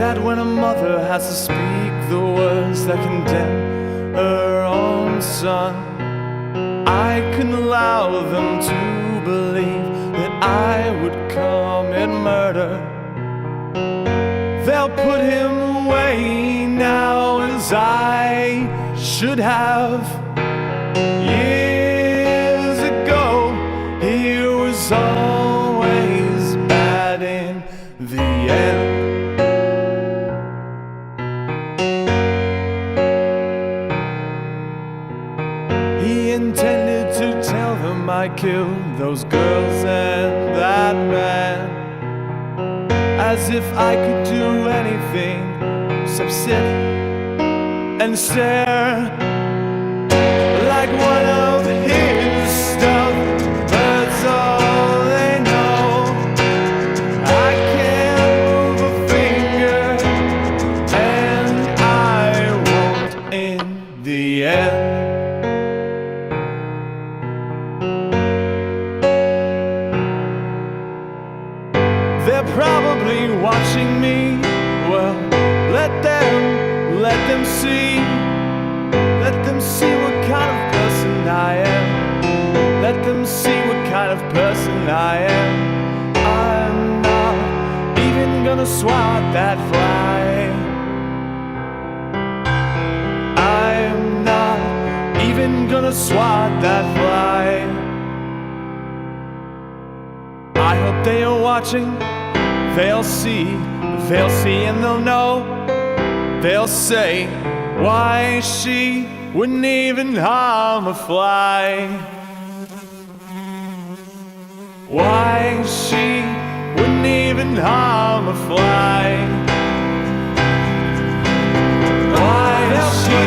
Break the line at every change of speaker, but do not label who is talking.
sad when a mother has to speak the words that condemn her own son. I couldn't allow them to believe that I would commit murder. They'll put him away now as I should have. Years ago, he was always bad in the end. He intended to tell them I killed those girls and that man, as if I could do anything except sit and stare like one of his stuff. That's all they know. I can't move a finger, and I won't in the end. They're probably watching me. Well, let them see. Let them see what kind of person I am. Let them see what kind of person I am. I'm not even gonna swat that fly. I'm not even gonna swat that fly. I hope they are watching. They'll see and they'll know. They'll say, why she wouldn't even harm a fly. Why she wouldn't even harm a fly. Why she